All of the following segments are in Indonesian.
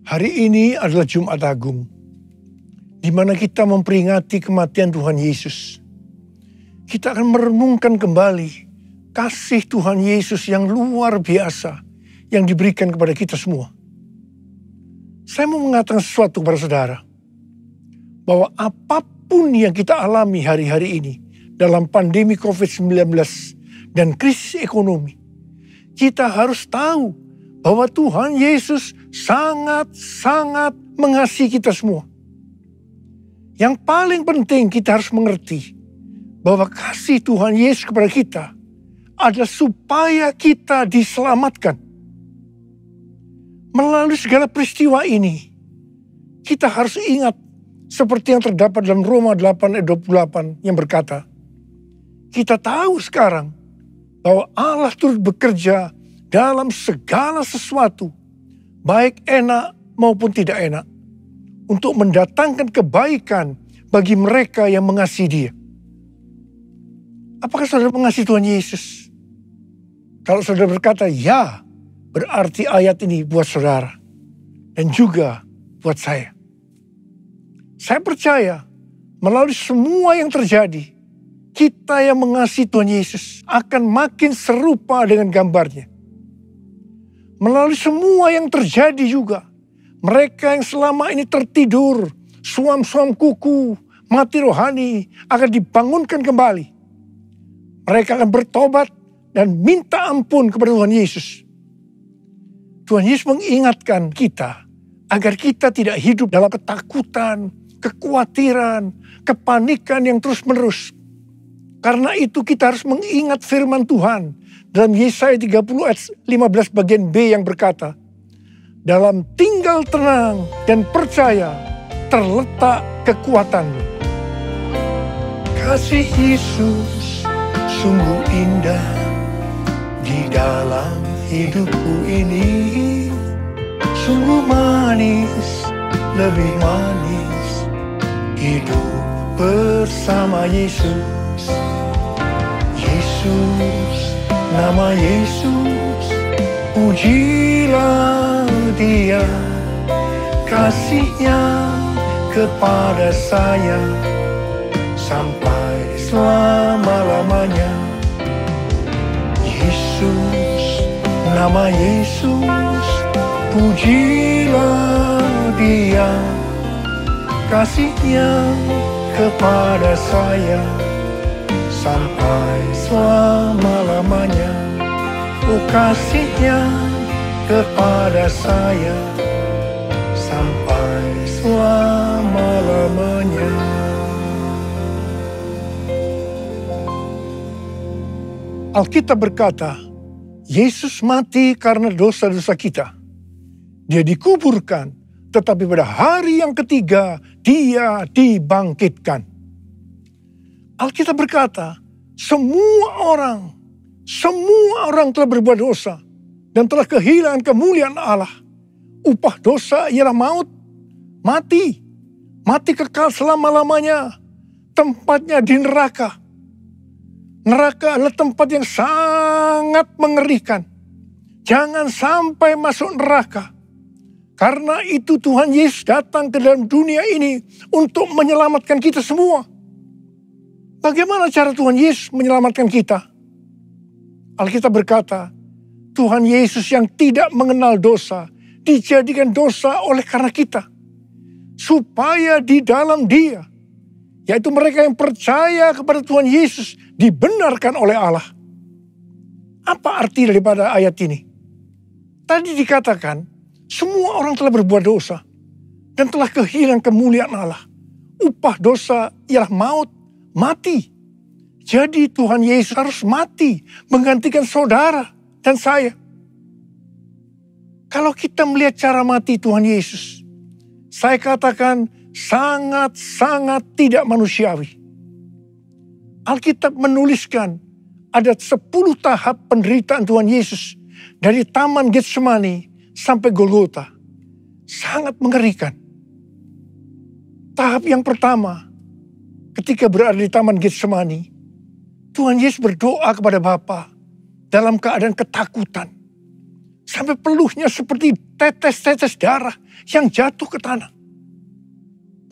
Hari ini adalah Jumat Agung, di mana kita memperingati kematian Tuhan Yesus. Kita akan merenungkan kembali kasih Tuhan Yesus yang luar biasa yang diberikan kepada kita semua. Saya mau mengatakan sesuatu kepada saudara, bahwa apapun yang kita alami hari-hari ini dalam pandemi COVID-19 dan krisis ekonomi, kita harus tahu bahwa Tuhan Yesus sangat-sangat mengasihi kita semua. Yang paling penting kita harus mengerti bahwa kasih Tuhan Yesus kepada kita adalah supaya kita diselamatkan. Melalui segala peristiwa ini, kita harus ingat seperti yang terdapat dalam Roma 8 ayat 28 yang berkata, kita tahu sekarang bahwa Allah turut bekerja dalam segala sesuatu, baik enak maupun tidak enak, untuk mendatangkan kebaikan bagi mereka yang mengasihi Dia. Apakah saudara mengasihi Tuhan Yesus? Kalau saudara berkata ya, berarti ayat ini buat saudara dan juga buat saya. Saya percaya melalui semua yang terjadi, kita yang mengasihi Tuhan Yesus akan makin serupa dengan gambarnya. Melalui semua yang terjadi juga, mereka yang selama ini tertidur, suam-suam kuku, mati rohani akan dibangunkan kembali. Mereka akan bertobat dan minta ampun kepada Tuhan Yesus. Tuhan Yesus mengingatkan kita agar kita tidak hidup dalam ketakutan, kekhawatiran, kepanikan yang terus-menerus. Karena itu kita harus mengingat firman Tuhan dalam Yesaya 30 ayat 15 bagian B yang berkata, dalam tinggal tenang dan percaya terletak kekuatanmu. Kasih Yesus sungguh indah di dalam hidupku ini. Sungguh manis, lebih manis hidup bersama Yesus. Yesus, nama Yesus, pujilah Dia, kasih-Nya kepada saya sampai selama-lamanya. Yesus, nama Yesus, pujilah Dia, kasih-Nya kepada saya sampai selama-lamanya. Oh, kasih-Nya kepada saya sampai selama-lamanya. Alkitab berkata, Yesus mati karena dosa-dosa kita. Dia dikuburkan, tetapi pada hari yang ketiga Dia dibangkitkan. Alkitab berkata, semua orang telah berbuat dosa dan telah kehilangan kemuliaan Allah. Upah dosa ialah maut, mati kekal selama-lamanya. Tempatnya di neraka. Neraka adalah tempat yang sangat mengerikan. Jangan sampai masuk neraka. Karena itu Tuhan Yesus datang ke dalam dunia ini untuk menyelamatkan kita semua. Bagaimana cara Tuhan Yesus menyelamatkan kita? Alkitab berkata, Tuhan Yesus yang tidak mengenal dosa, dijadikan dosa oleh karena kita. Supaya di dalam Dia, yaitu mereka yang percaya kepada Tuhan Yesus, dibenarkan oleh Allah. Apa arti daripada ayat ini? Tadi dikatakan, semua orang telah berbuat dosa dan telah kehilangan kemuliaan Allah. Upah dosa ialah maut, mati. Jadi Tuhan Yesus harus mati menggantikan saudara dan saya. Kalau kita melihat cara mati Tuhan Yesus, saya katakan sangat-sangat tidak manusiawi. Alkitab menuliskan ada 10 tahap penderitaan Tuhan Yesus dari Taman Getsemani sampai Golgota. Sangat mengerikan. Tahap yang pertama, ketika berada di Taman Getsemani, Tuhan Yesus berdoa kepada Bapa dalam keadaan ketakutan. Sampai peluhnya seperti tetes-tetes darah yang jatuh ke tanah.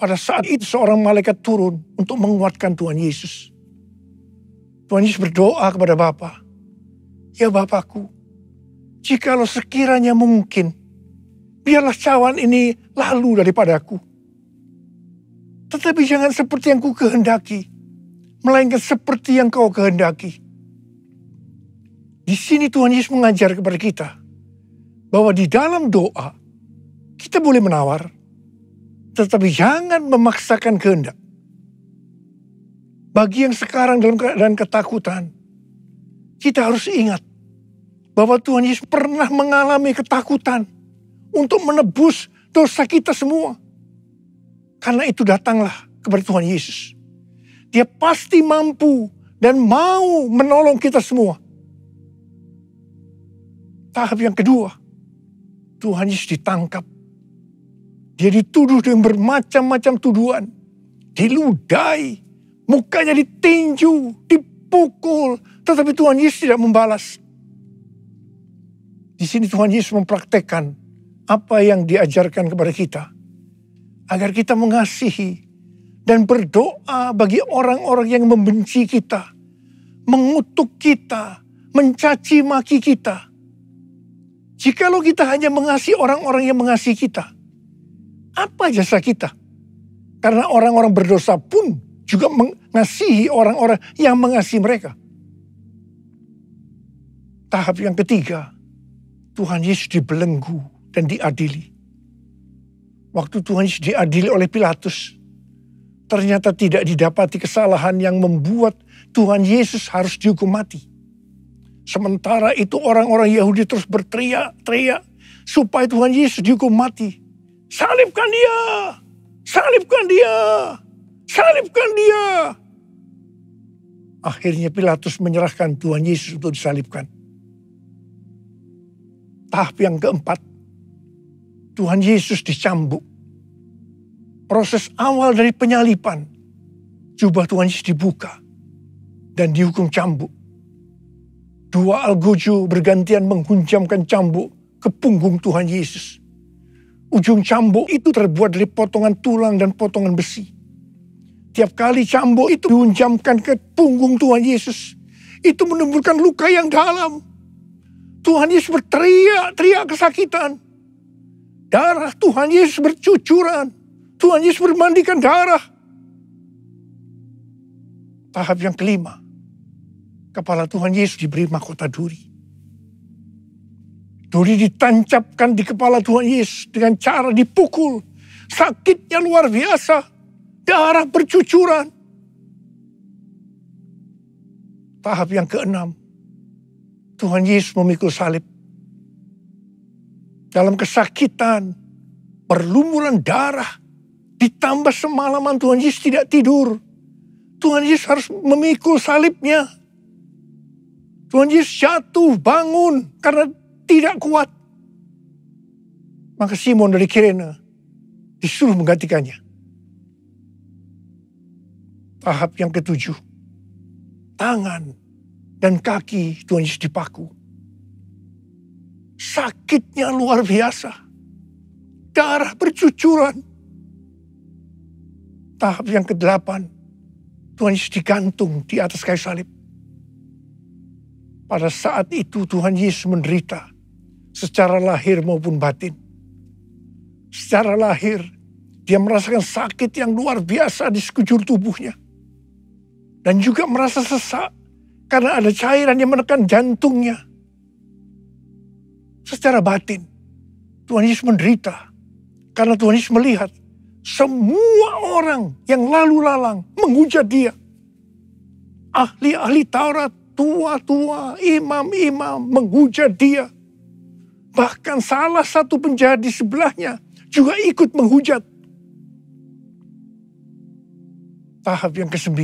Pada saat itu seorang malaikat turun untuk menguatkan Tuhan Yesus. Tuhan Yesus berdoa kepada Bapa, "Ya Bapakku, jikalau sekiranya mungkin, biarlah cawan ini lalu daripadaku. Tetapi jangan seperti yang ku kehendaki, melainkan seperti yang kau kehendaki." Di sini Tuhan Yesus mengajar kepada kita bahwa di dalam doa kita boleh menawar, tetapi jangan memaksakan kehendak. Bagi yang sekarang dalam keadaan ketakutan, kita harus ingat bahwa Tuhan Yesus pernah mengalami ketakutan untuk menebus dosa kita semua. Karena itu datanglah kepada Tuhan Yesus. Dia pasti mampu dan mau menolong kita semua. Tahap yang kedua, Tuhan Yesus ditangkap. Dia dituduh dengan bermacam-macam tuduhan. Diludahi, mukanya ditinju, dipukul. Tetapi Tuhan Yesus tidak membalas. Di sini Tuhan Yesus mempraktekkan apa yang diajarkan kepada kita. Agar kita mengasihi dan berdoa bagi orang-orang yang membenci kita. Mengutuk kita, mencaci maki kita. Jikalau kita hanya mengasihi orang-orang yang mengasihi kita, apa jasa kita? Karena orang-orang berdosa pun juga mengasihi orang-orang yang mengasihi mereka. Tahap yang ketiga, Tuhan Yesus dibelenggu dan diadili. Waktu Tuhan Yesus diadili oleh Pilatus, ternyata tidak didapati kesalahan yang membuat Tuhan Yesus harus dihukum mati. Sementara itu orang-orang Yahudi terus berteriak-teriak supaya Tuhan Yesus dihukum mati. "Salibkan dia! Salibkan dia! Salibkan dia!" Akhirnya Pilatus menyerahkan Tuhan Yesus untuk disalibkan. Tahap yang keempat, Tuhan Yesus dicambuk. Proses awal dari penyaliban, jubah Tuhan Yesus dibuka dan dihukum cambuk. Dua algojo bergantian menghunjamkan cambuk ke punggung Tuhan Yesus. Ujung cambuk itu terbuat dari potongan tulang dan potongan besi. Tiap kali cambuk itu dihunjamkan ke punggung Tuhan Yesus, itu menimbulkan luka yang dalam. Tuhan Yesus berteriak-teriak kesakitan. Darah Tuhan Yesus bercucuran. Tuhan Yesus bermandikan darah. Tahap yang kelima, kepala Tuhan Yesus diberi mahkota duri. Duri ditancapkan di kepala Tuhan Yesus dengan cara dipukul. Sakitnya luar biasa. Darah bercucuran. Tahap yang keenam, Tuhan Yesus memikul salib. Dalam kesakitan, perlumuran darah, ditambah semalaman Tuhan Yesus tidak tidur. Tuhan Yesus harus memikul salibnya. Tuhan Yesus jatuh bangun karena tidak kuat. Maka Simon dari Kirene disuruh menggantikannya. Tahap yang ketujuh, tangan dan kaki Tuhan Yesus dipaku. Sakitnya luar biasa. Darah bercucuran. Tahap yang kedelapan, Tuhan Yesus digantung di atas kayu salib. Pada saat itu Tuhan Yesus menderita secara lahir maupun batin. Secara lahir, dia merasakan sakit yang luar biasa di sekujur tubuhnya. Dan juga merasa sesak karena ada cairan yang menekan jantungnya. Secara batin, Tuhan Yesus menderita karena Tuhan Yesus melihat semua orang yang lalu lalang menghujat dia. Ahli-ahli Taurat, tua-tua, imam-imam menghujat dia. Bahkan salah satu penjahat di sebelahnya juga ikut menghujat. Tahap yang ke-9,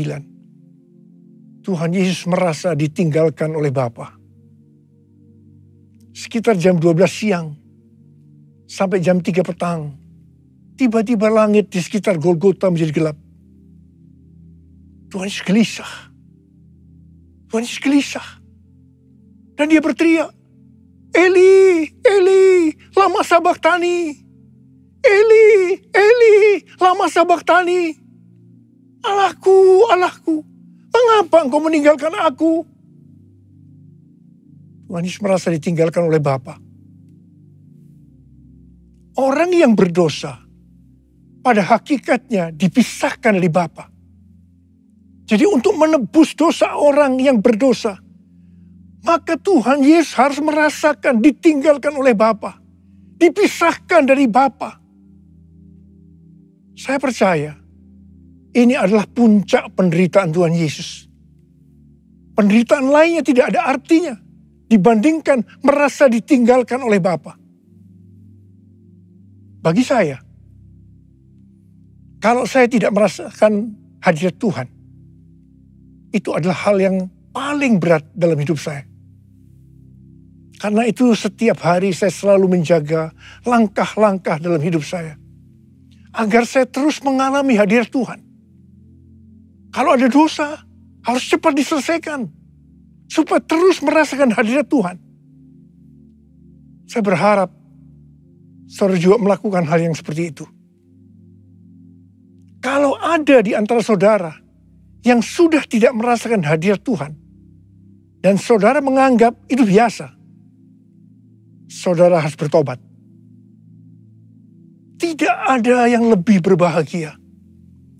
Tuhan Yesus merasa ditinggalkan oleh Bapa. Sekitar jam 12 siang sampai jam 3 petang, tiba-tiba langit di sekitar Golgota menjadi gelap. Tuhan Yesus gelisah. Tuhan Yesus gelisah. Dan dia berteriak, Eli, Eli, lama sabachthani. Eli, Eli, lama sabachthani. Allahku, Allahku, mengapa engkau meninggalkan aku? Tuhan Yesus merasa ditinggalkan oleh Bapa. Orang yang berdosa pada hakikatnya dipisahkan dari Bapa. Jadi untuk menebus dosa orang yang berdosa, maka Tuhan Yesus harus merasakan ditinggalkan oleh Bapa, dipisahkan dari Bapa. Saya percaya ini adalah puncak penderitaan Tuhan Yesus. Penderitaan lainnya tidak ada artinya dibandingkan merasa ditinggalkan oleh Bapa. Bagi saya, kalau saya tidak merasakan hadirat Tuhan, itu adalah hal yang paling berat dalam hidup saya. Karena itu setiap hari saya selalu menjaga langkah-langkah dalam hidup saya. Agar saya terus mengalami hadirat Tuhan. Kalau ada dosa, harus cepat diselesaikan. Supaya terus merasakan hadirat Tuhan. Saya berharap saudara juga melakukan hal yang seperti itu. Kalau ada di antara saudara yang sudah tidak merasakan hadirat Tuhan, dan saudara menganggap itu biasa, saudara harus bertobat. Tidak ada yang lebih berbahagia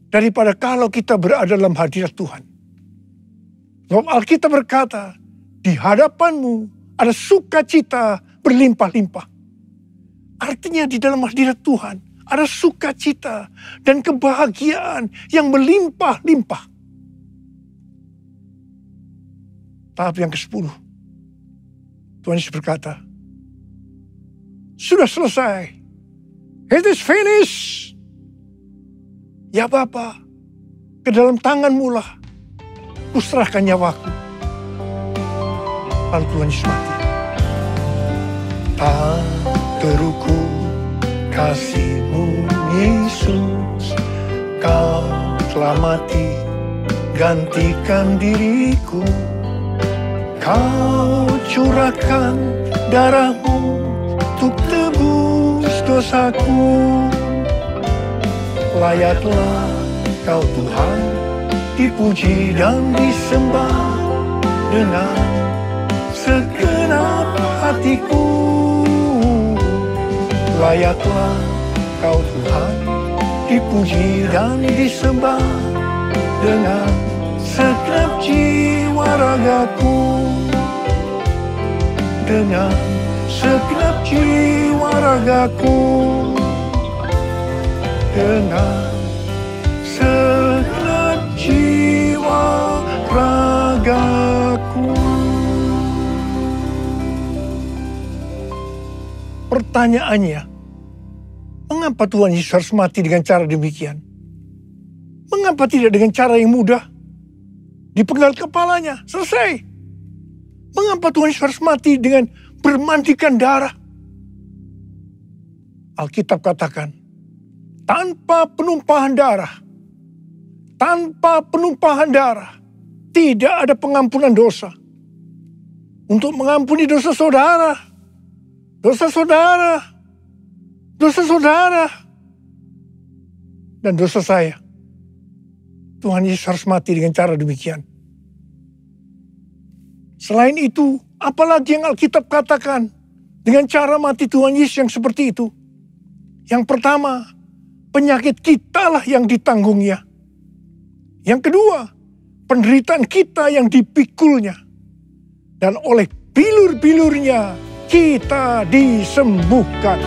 daripada kalau kita berada dalam hadirat Tuhan. Sebab Alkitab berkata, di hadapanmu ada sukacita berlimpah-limpah. Artinya di dalam hadirat Tuhan ada sukacita dan kebahagiaan yang berlimpah-limpah. Tahap yang ke-10. Tuhan Yesus berkata, sudah selesai. It is finished. Ya Bapa, ke dalam tangan-Mu lah kuserahkan nyawaku. Lalu Tuhan Yesus mati. Tak terukur kasih-Mu Yesus, Kau telah mati gantikan diriku. Kau curahkan darah-Mu untuk tebus dosaku. Layaklah Kau Tuhan dipuji dan disembah dengan segenap hatiku. Layaklah Kau Tuhan dipuji dan disembah dengan segenap jiwa ragaku. Dengan segenap jiwa ragaku. Dengan segenap jiwa ragaku. Pertanyaannya, mengapa Tuhan Yesus harus mati dengan cara demikian? Mengapa tidak dengan cara yang mudah? Dipenggal kepalanya, selesai. Mengapa Tuhan Yesus harus mati dengan bermandikan darah? Alkitab katakan, tanpa penumpahan darah, tidak ada pengampunan dosa. Untuk mengampuni dosa saudara, dan dosa saya, Tuhan Yesus harus mati dengan cara demikian. Selain itu, apalagi yang Alkitab katakan dengan cara mati Tuhan Yesus yang seperti itu? Yang pertama, penyakit kitalah yang ditanggungnya. Yang kedua, penderitaan kita yang dipikulnya. Dan oleh bilur-bilurnya kita disembuhkan.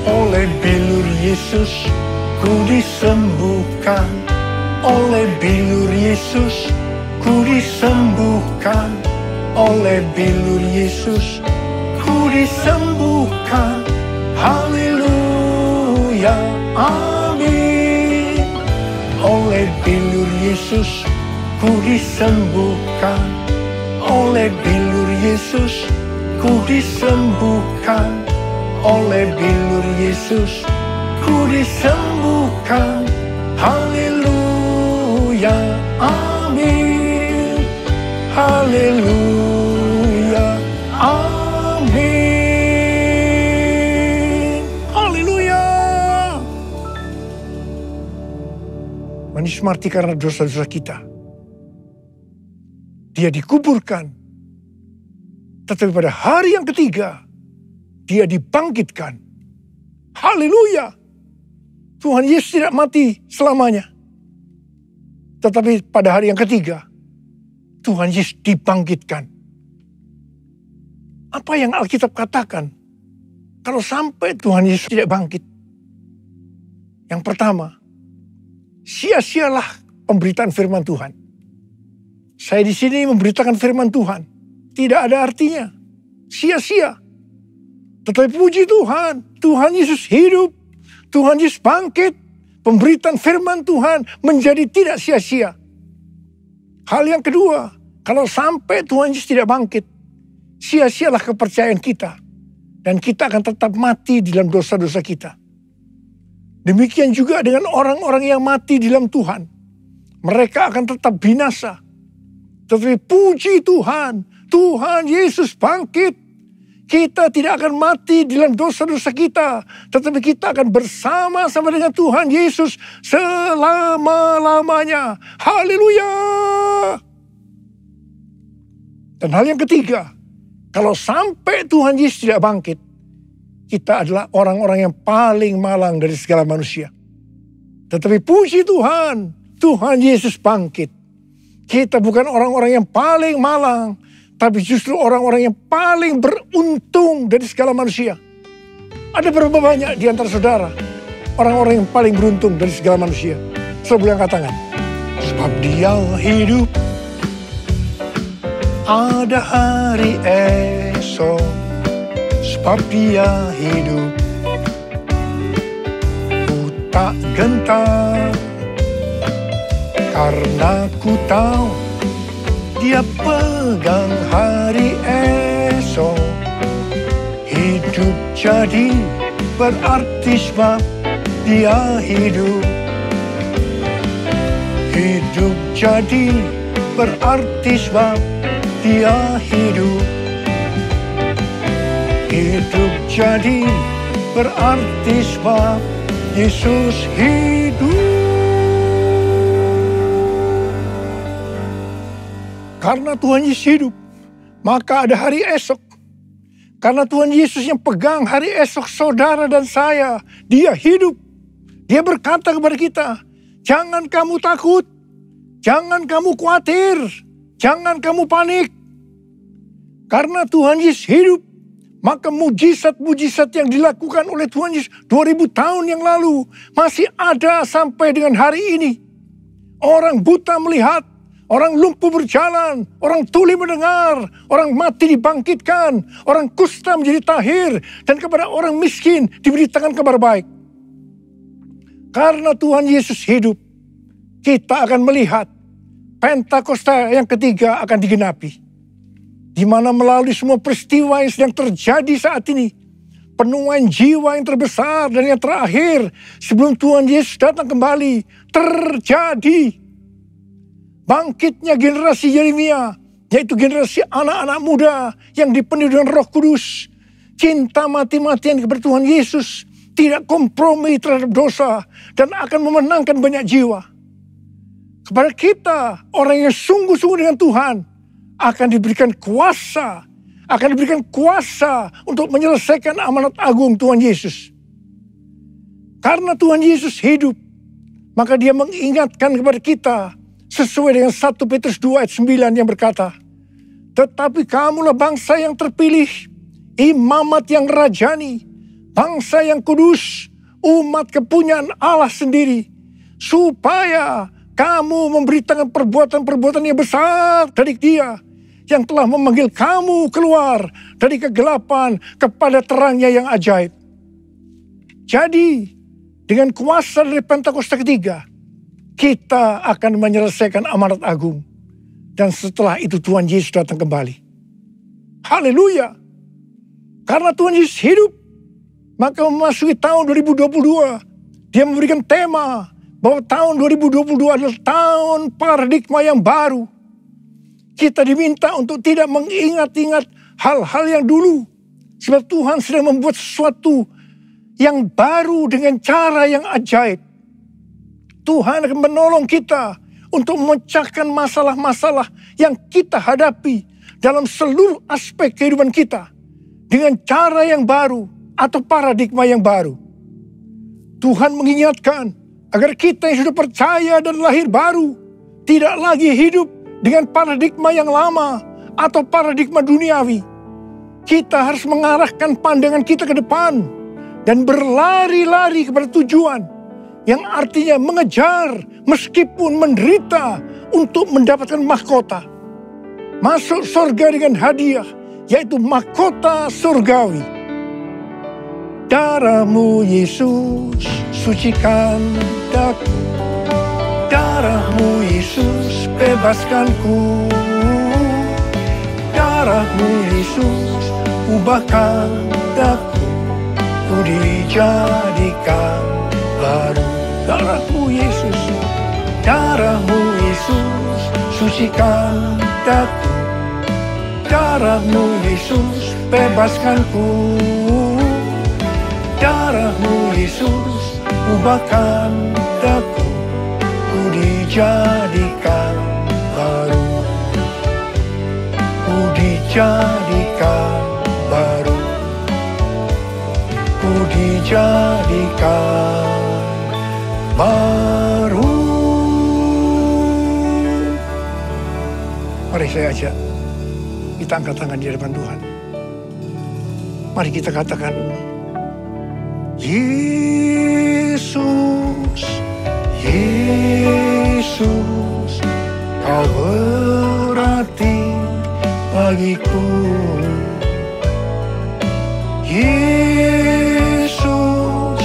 Oleh bilur Yesus ku disembuhkan. Oleh bilur Yesus ku disembuhkan. Oleh bilur Yesus ku disembuhkan. Haleluya, amin. Oleh bilur Yesus ku disembuhkan. Oleh bilur Yesus ku disembuhkan. Oleh bilur Yesus ku disembuhkan. Haleluya, amin. Haleluya, amin. Yesus mati karena dosa-dosa kita. Dia dikuburkan. Tetapi pada hari yang ketiga, dia dibangkitkan. Haleluya. Tuhan Yesus tidak mati selamanya. Tetapi pada hari yang ketiga, Tuhan Yesus dibangkitkan. Apa yang Alkitab katakan? Kalau sampai Tuhan Yesus tidak bangkit. Yang pertama, sia-sialah pemberitaan firman Tuhan. Saya di sini memberitakan firman Tuhan. Tidak ada artinya. Sia-sia. Tetapi puji Tuhan. Tuhan Yesus hidup. Tuhan Yesus bangkit. Pemberitaan firman Tuhan menjadi tidak sia-sia. Hal yang kedua, kalau sampai Tuhan Yesus tidak bangkit, sia-sialah kepercayaan kita. Dan kita akan tetap mati di dalam dosa-dosa kita. Demikian juga dengan orang-orang yang mati di dalam Tuhan. Mereka akan tetap binasa. Tetapi puji Tuhan, Tuhan Yesus bangkit. Kita tidak akan mati di dalam dosa-dosa kita. Tetapi kita akan bersama-sama dengan Tuhan Yesus selama-lamanya. Haleluya. Dan hal yang ketiga, kalau sampai Tuhan Yesus tidak bangkit, kita adalah orang-orang yang paling malang dari segala manusia. Tetapi puji Tuhan, Tuhan Yesus bangkit. Kita bukan orang-orang yang paling malang, tapi justru orang-orang yang paling beruntung dari segala manusia. Ada berapa banyak di antara saudara orang-orang yang paling beruntung dari segala manusia? Saudara boleh angkat tangan. Sebab dia hidup, ada hari esok. Sebab dia hidup, ku tak gentar. Karena ku tahu dia pegang hari esok. Hidup jadi berarti sebab dia hidup. Hidup jadi berarti sebab dia hidup. Hidup jadi berarti sebab Yesus hidup. Karena Tuhan Yesus hidup, maka ada hari esok. Karena Tuhan Yesus yang pegang hari esok saudara dan saya, dia hidup. Dia berkata kepada kita, jangan kamu takut, jangan kamu khawatir, jangan kamu panik. Karena Tuhan Yesus hidup, maka mujizat-mujizat yang dilakukan oleh Tuhan Yesus 2000 tahun yang lalu masih ada sampai dengan hari ini. Orang buta melihat, orang lumpuh berjalan, orang tuli mendengar, orang mati dibangkitkan, orang kusta menjadi tahir, dan kepada orang miskin diberitakan kabar baik. Karena Tuhan Yesus hidup, kita akan melihat Pentakosta yang ketiga akan digenapi. Di mana melalui semua peristiwa yang sedang terjadi saat ini, penuaian jiwa yang terbesar dan yang terakhir sebelum Tuhan Yesus datang kembali terjadi. Bangkitnya generasi Yeremia, yaitu generasi anak-anak muda yang dipenuhi dengan Roh Kudus, cinta mati-matian kepada Tuhan Yesus, tidak kompromi terhadap dosa, dan akan memenangkan banyak jiwa. Kepada kita, orang yang sungguh-sungguh dengan Tuhan, akan diberikan kuasa untuk menyelesaikan amanat agung Tuhan Yesus. Karena Tuhan Yesus hidup, maka dia mengingatkan kepada kita, sesuai dengan 1 Petrus 2 ayat 9 yang berkata, tetapi kamulah bangsa yang terpilih, imamat yang rajani, bangsa yang kudus, umat kepunyaan Allah sendiri, supaya kamu memberitakan perbuatan-perbuatan yang besar dari Dia, yang telah memanggil kamu keluar dari kegelapan kepada terangnya yang ajaib. Jadi, dengan kuasa dari Pentakosta ketiga, kita akan menyelesaikan amanat agung. Dan setelah itu Tuhan Yesus datang kembali. Haleluya. Karena Tuhan Yesus hidup, maka memasuki tahun 2022, dia memberikan tema bahwa tahun 2022 adalah tahun paradigma yang baru. Kita diminta untuk tidak mengingat-ingat hal-hal yang dulu. Sebab Tuhan sedang membuat sesuatu yang baru dengan cara yang ajaib. Tuhan akan menolong kita untuk memecahkan masalah-masalah yang kita hadapi dalam seluruh aspek kehidupan kita dengan cara yang baru atau paradigma yang baru. Tuhan mengingatkan agar kita yang sudah percaya dan lahir baru tidak lagi hidup dengan paradigma yang lama atau paradigma duniawi. Kita harus mengarahkan pandangan kita ke depan dan berlari-lari kepada tujuan yang artinya mengejar meskipun menderita untuk mendapatkan mahkota. Masuk surga dengan hadiah, yaitu mahkota surgawi. Darah-Mu Yesus sucikan daku, darah-Mu Yesus bebaskanku, darah-Mu Yesus ubahkan daku, ku dijadikan baru. Darah-Mu Yesus, darah-Mu Yesus sucikan daku, darah-Mu Yesus bebaskanku, darah-Mu Yesus ubahkan daku, ku dijadikan baru, ku dijadikan baru, ku dijadikan baru. Mari saya ajak kita angkat tangan di hadapan Tuhan. Mari kita katakan, Yesus, Yesus, Kau berarti bagiku. Yesus,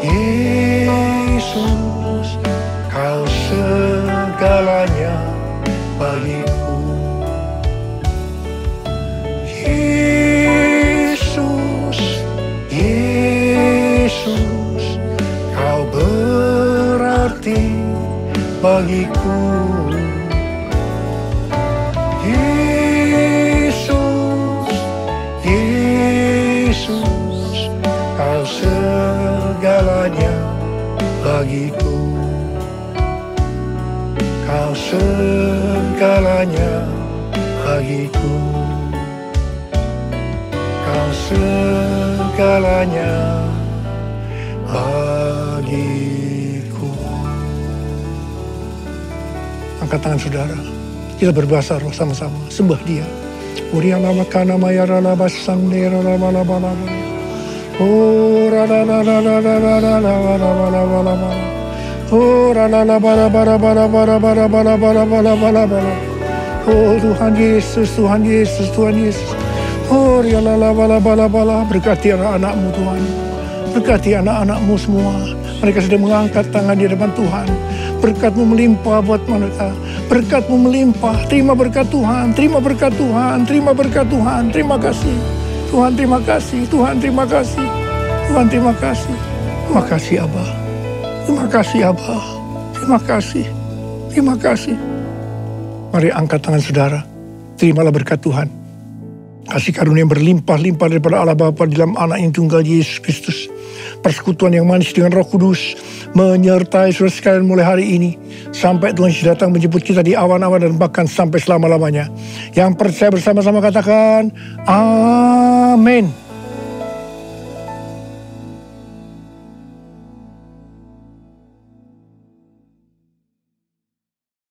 Yesus, Kau segalanya bagiku. Yesus, Yesus, Kau berarti bagiku. Yesus, Yesus, Kau segalanya bagiku. Kau segalanya bagiku. Kau segalanya bagiku. Angkat tangan saudara. Kita berbahasa roh sama-sama. Sembah Dia. Urialama kana mayarala basandera la bala bala. Oh la la la la la la la la la la la la. Oh la la la bala bala bala bala bala bala bala bala bala bala. Oh Tuhan Yesus, Tuhan Yesus, Tuhan Yesus. Oh la la bala bala bala. Berkati anak-anak-Mu Tuhan. Berkati anak-anak-Mu semua. Mereka sedang mengangkat tangan di depan Tuhan. Berkat-Mu melimpah buat mereka. Berkat-Mu melimpah. Terima berkat Tuhan. Terima berkat Tuhan. Terima berkat Tuhan. Terima kasih. Tuhan terima kasih. Tuhan terima kasih. Tuhan terima kasih. Terima kasih Abah. Terima kasih Abah. Terima kasih. Terima kasih. Mari angkat tangan saudara. Terimalah berkat Tuhan. Kasih karunia yang berlimpah-limpah daripada Allah Bapa di dalam anak yang tunggal Yesus Kristus. Persekutuan yang manis dengan Roh Kudus menyertai saudara sekalian mulai hari ini sampai Tuhan Yesus datang menjemput kita di awan-awan dan bahkan sampai selama-lamanya. Yang percaya bersama-sama katakan amin.